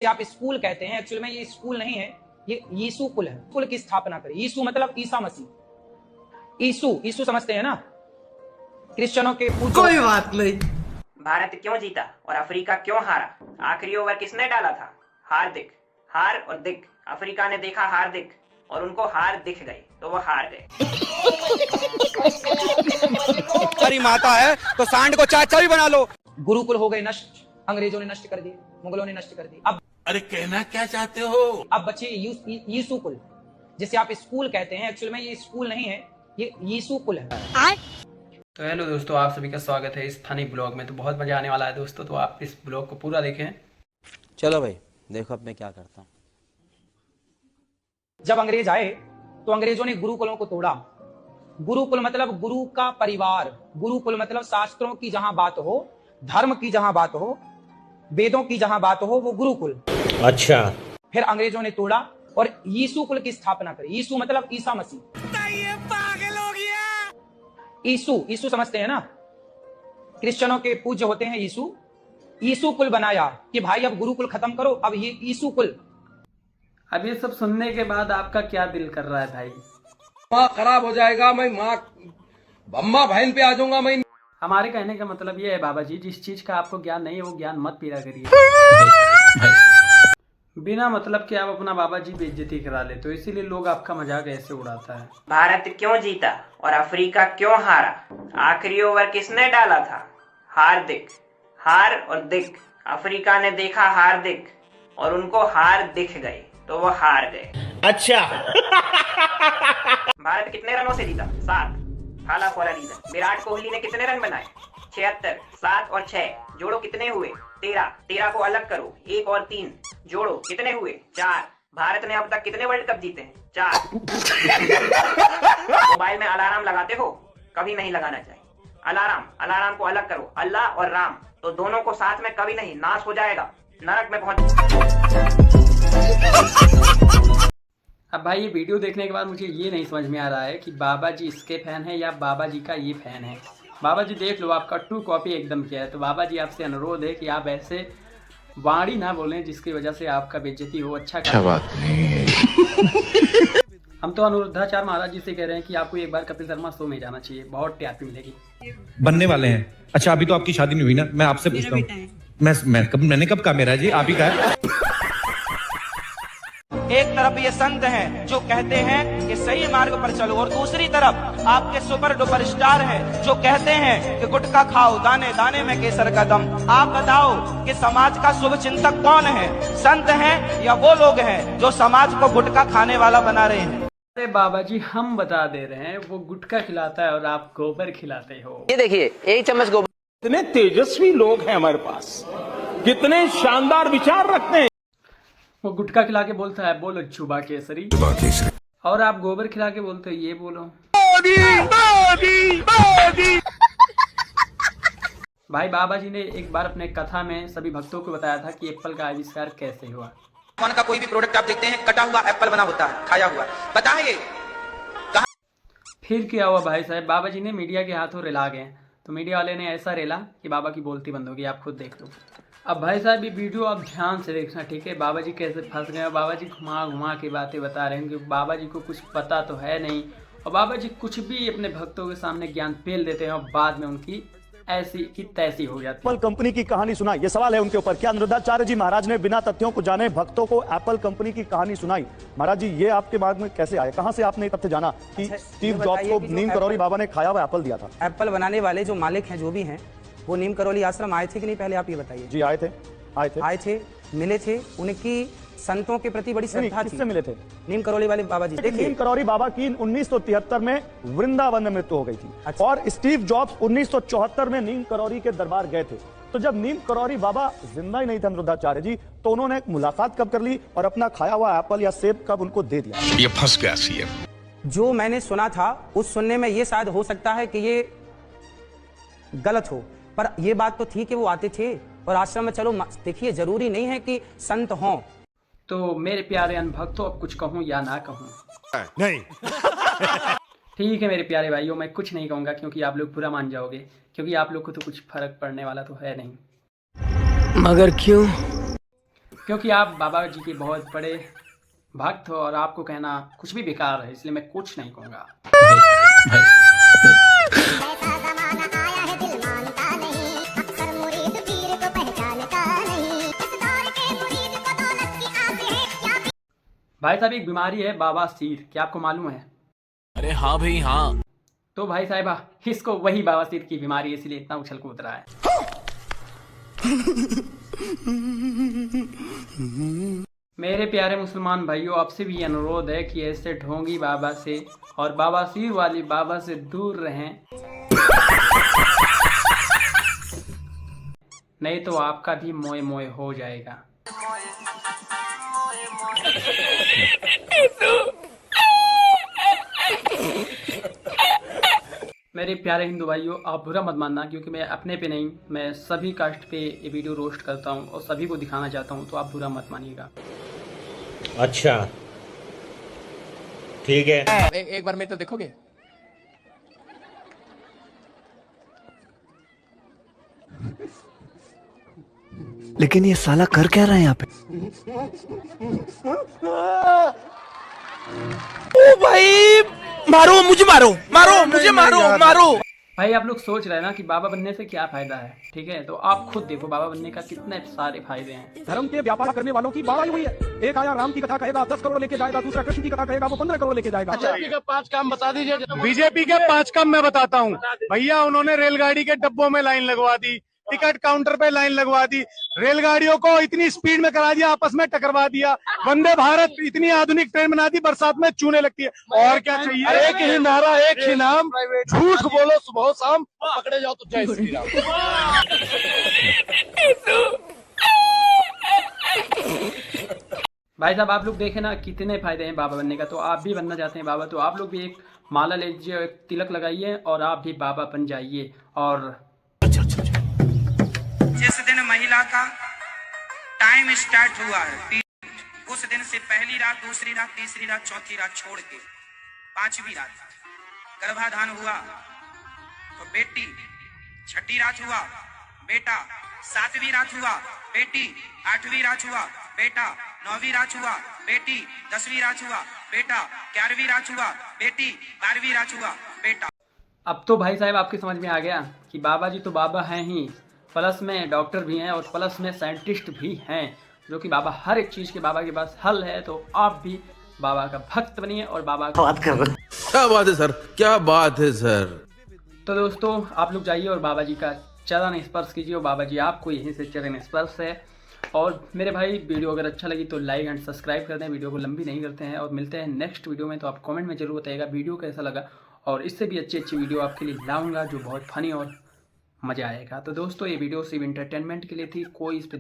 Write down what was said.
आप स्कूल कहते हैं, एक्चुअली में ये स्कूल नहीं है, ये यीशु कुल है। कुल की स्थापना करी। यीशु मतलब ईसा मसीह। यीशु समझते हैं ना, क्रिश्चियनों के पूज्य। कोई बात नहीं। भारत क्यों जीता और अफ्रीका क्यों हारा? आखिरी ओवर किसने डाला था? हार्दिक। हार और दिख। अफ्रीका ने देखा हार्दिक और उनको हार दिख गई तो वो हार गए। हरी माता है तो सांड को चाचा भी बना लो। गुरुकुल हो गए नष्ट, अंग्रेजों ने नष्ट कर दिए, मुगलों ने नष्ट कर दिए। अब अरे कहना क्या चाहते हो? अब बचे यीशु कुल, जिसे आप स्कूल कहते हैं, एक्चुअली में ये स्कूल नहीं है, ये यीशु कुल है। तो हेलो दोस्तों, आप सभी का स्वागत है इस फनी ब्लॉग में। तो बहुत मजा आने वाला है दोस्तों, तो आप इस ब्लॉग को पूरा देखें। चलो भाई देखो अब मैं क्या करता हूँ। जब अंग्रेज आए तो अंग्रेजों ने गुरुकुलों को तोड़ा। गुरुकुल मतलब गुरु का परिवार। गुरुकुल मतलब शास्त्रों की जहां बात हो, धर्म की जहां बात हो, वेदों की जहां बात हो, वो गुरुकुल। अच्छा। फिर अंग्रेजों ने तोड़ा और यीशु कुल की स्थापना करी। यीशु मतलब ईसा मसीह। ये पागल हो गया। यीशु समझते हैं ना, क्रिश्चियनों के पूज्य होते हैं यीशु। यीशु कुल बनाया कि भाई अब गुरुकुल खत्म करो, अब ये यीशु कुल। अब ये सब सुनने के बाद आपका क्या दिल कर रहा है भाई? माँ खराब हो जाएगा, मैं माँ अम्मा बहन पे आ जाऊंगा मैं। हमारे कहने का मतलब ये है बाबा जी, जिस चीज का आपको ज्ञान नहीं है वो ज्ञान मत पीला करिए। बिना मतलब के आप अपना बाबा जी बेइज्जती करा ले, तो इसीलिए लोग आपका मजाक ऐसे उड़ाता है। भारत क्यों जीता और अफ्रीका क्यों हारा? आखिरी ओवर किसने डाला था? हार्दिक। हार और दिख। अफ्रीका ने देखा हार्दिक और उनको हार दिख गई तो वो हार गए। अच्छा। भारत कितने रनों से जीता? 7। हाला for a reason. Virat Kohli ने कितने रन बनाए? 76। 7 और 6 जोड़ो कितने हुए? 13। 13 को अलग करो, 1 और 3 जोड़ो कितने हुए? 4। भारत ने अब तक कितने वर्ल्ड कप जीते हैं? 4। मोबाइल में अलार्म लगाते हो? कभी नहीं लगाना चाहिए। अलार्म को अलग करो, अल्लाह और राम तो दोनों को साथ में कभी नहीं, नाश हो जाएगा, नरक में पहुंच। अब भाई ये वीडियो देखने के बाद मुझे ये नहीं समझ में आ रहा है कि बाबा जी इसके फैन है या बाबा जी का ये फैन है। बाबा जी देख लो, आपका ट्रू कॉपी एकदम किया है। तो बाबा जी आपसे अनुरोध है कि आप ऐसे वाणी ना बोलें जिसकी वजह से आपका बेइज्जती हो। अच्छा बात नहीं है। हम तो अनुरुद्धाचार्य महाराज जी से कह रहे हैं कि आपको एक बार कपिल शर्मा शो में जाना चाहिए, बहुत टीआरपी मिलेगी। बनने वाले हैं। अच्छा अभी तो आपकी शादी नहीं हुई ना, मैं आपसे पूछता हूँ। मैंने कब कहा मेरा जी, आप ही कहा। एक तरफ ये संत हैं जो कहते हैं कि सही मार्ग पर चलो, और दूसरी तरफ आपके सुपर डुपर स्टार हैं जो कहते हैं कि गुटखा खाओ, दाने दाने में केसर का दम। आप बताओ कि समाज का शुभ चिंतक कौन है, संत हैं या वो लोग हैं जो समाज को गुटखा खाने वाला बना रहे हैं? अरे बाबा जी हम बता दे रहे हैं, वो गुटखा खिलाता है और आप गोबर खिलाते हो। ये देखिए एक चम्मच गोबर। कितने तेजस्वी लोग हैं हमारे पास, कितने शानदार विचार रखते हैं। वो गुटखा खिला के बोलता है बोलो चुबा केसरी, और आप गोबर खिला के बोलते हो ये बोलो भाई बाबा जी ने एक बार अपने कथा में सभी भक्तों को बताया था कि एप्पल का आविष्कार कैसे हुआ। कौन का कोई भी प्रोडक्ट आप देखते हैं, कटा हुआ एप्पल बना होता है, खाया हुआ। पता है ये फिर क्या हुआ भाई साहब? बाबा जी ने मीडिया के हाथों रिला गए, तो मीडिया वाले ने ऐसा रेला कि बाबा की बोलती बंद होगी। आप खुद देख लो। अब भाई साहब ये वीडियो आप ध्यान से देखना, ठीक है? बाबा जी कैसे फंस गए। बाबा जी घुमा घुमा के बातें बता रहे हैं कि बाबा जी को कुछ पता तो है नहीं, और बाबा जी कुछ भी अपने भक्तों के सामने ज्ञान पेल देते हैं और बाद में उनकी ऐसी की तैसी हो जाती है। एप्पल कंपनी की कहानी सुनाई, ये सवाल है उनके ऊपर। क्या अनुरुद्धाचार्य जी महाराज ने बिना तथ्यों को जाने भक्तों को एप्पल कंपनी की कहानी सुनाई? महाराज जी ये आपके दिमाग में कैसे आया, कहां से आपने तथ्य जाना कि स्टीव जॉब्स को नीम करौली बाबा ने खाया हुआ एप्पल दिया था? एप्पल बनाने वाले जो मालिक हैं, जो भी हैं, वो नीम करौली आश्रम आए थे कि नहीं, पहले आप ये बताइए। जी आए थे, मिले थे। उनकी संतों के प्रति बड़ी श्रद्धा थी। किससे मिले थे? नीम करौली वाले बाबा जी। नीम करौली बाबा की 1973 में वृंदावन में मृत्यु हो गई थी। अच्छा। और स्टीव जॉब्स 1974 में नीम करौली के दरबार गए थे। तो जब नीम करौली बाबा जिंदा ही नहीं थे अनुरुद्धाचार्य जी, तो उन्होंने मुलाकात कब कर ली और अपना खाया हुआ एप्पल या सेब कब उनको दे दिया? ये फंस गया सीएम। जो मैंने सुना था उस सुनने में ये शायद हो सकता है कि ये गलत हो, पर ये बात तो थी कि वो आते थे और आश्रम में। चलो देखिए, जरूरी नहीं है कि संत हों। तो मेरे प्यारे अनभक्तों, अब कुछ कहूँ या ना कहूँ? नहीं। ठीक है मेरे प्यारे भाइयों, मैं कुछ नहीं कहूँगा क्योंकि आप लोग बुरा मान जाओगे, क्योंकि आप लोग को तो कुछ फर्क पड़ने वाला तो है नहीं। मगर क्यों? क्योंकि आप बाबा जी के बहुत बड़े भक्त हो और आपको कहना कुछ भी बेकार है, इसलिए मैं कुछ नहीं कहूँगा। भाई साहब एक बीमारी है बवासीर, क्या आपको मालूम है? अरे हाँ भाई हाँ। तो भाई साहिबा इसको वही बवासीर की बीमारी है, इसलिए इतना उछल कूद रहा है। मेरे प्यारे मुसलमान भाइयों, आपसे भी अनुरोध है कि ऐसे ढोंगी बाबा से और बवासीर वाली बाबा से दूर रहें, नहीं तो आपका भी मोए मोए हो जाएगा। मेरे प्यारे हिंदू भाइयों, आप बुरा मत मानना, क्योंकि मैं अपने पे नहीं, मैं सभी कास्ट पे ये वीडियो रोस्ट करता हूँ और सभी को दिखाना चाहता हूँ, तो आप बुरा मत मानिएगा। अच्छा ठीक है। एक बार में तो देखोगे। लेकिन ये साला कर क्या रहा है यहाँ पे? ओ भाई मारो मुझे, मारो मारो मुझे, मारो मारो। भाई आप लोग सोच रहे हैं ना कि बाबा बनने से क्या फायदा है, ठीक है? तो आप खुद देखो बाबा बनने का कितने सारे फायदे हैं। धर्म के व्यापार करने वालों की बात हुई है। एक आया राम की कथा कहेगा 10 करोड़ लेके जाएगा, दूसरा कृष्ण की कथा कहेगा वो 15 करोड़ लेके जाएगा। बीजेपी के 5 काम बता दीजिए। बीजेपी के 5 काम मैं बताता हूँ भैया। उन्होंने रेलगाड़ी के डिब्बों में लाइन लगवा दी, टिकट काउंटर पे लाइन लगवा दी, रेलगाड़ियों को इतनी स्पीड में करा दिया, आपस में टकरवा दिया, वंदे भारत इतनी आधुनिक ट्रेन बना दी, बरसात में चूने लगती है। और क्या चाहिए? एक ही नारा, एक ही नाम, झूठ बोलो सुबह शाम, पकड़े जाओ तो जय श्री राम। भाई साहब आप लोग देखें ना कितने फायदे हैं बाबा बनने का। तो आप भी बनना चाहते हैं बाबा, तो आप लोग भी एक माला ले लीजिए, एक तिलक लगाइए और आप भी बाबा बन जाइए। और जिस दिन महिला का टाइम स्टार्ट हुआ है, उस दिन से पहली रात, दूसरी रात, तीसरी रात, चौथी रात छोड़ के 5वीं रात गर्भाधान हुआ तो बेटी, 6ठी रात हुआ बेटा, 7वीं रात हुआ बेटी, 8वीं रात हुआ बेटा, 9वीं रात हुआ बेटी, 10वीं रात हुआ बेटा, 11वीं रात हुआ बेटी, 12वीं रात हुआ बेटा। अब तो भाई साहब आपकी समझ में आ गया कि बाबा जी तो बाबा हैं ही, प्लस में डॉक्टर भी हैं और प्लस में साइंटिस्ट भी हैं, जो कि बाबा हर एक चीज़ के बाबा के पास हल है। तो आप भी बाबा का भक्त बनिए और बाबा का बात कर रहे हैं। क्या बात है सर, क्या बात है सर। तो दोस्तों आप लोग जाइए और बाबा जी का चरण स्पर्श कीजिए और बाबा जी आपको यहीं से चरण स्पर्श है। और मेरे भाई वीडियो अगर अच्छा लगी तो लाइक एंड सब्सक्राइब कर दें, वीडियो को लंबी नहीं करते हैं। और मिलते हैं नेक्स्ट वीडियो में, तो आप कमेंट में जरूर बताइएगा वीडियो कैसा लगा, और इससे भी अच्छी अच्छी वीडियो आपके लिए लाऊंगा जो बहुत फनी और मज़ा आएगा। तो दोस्तों ये वीडियो सिर्फ इंटरटेनमेंट के लिए थी, कोई इस पे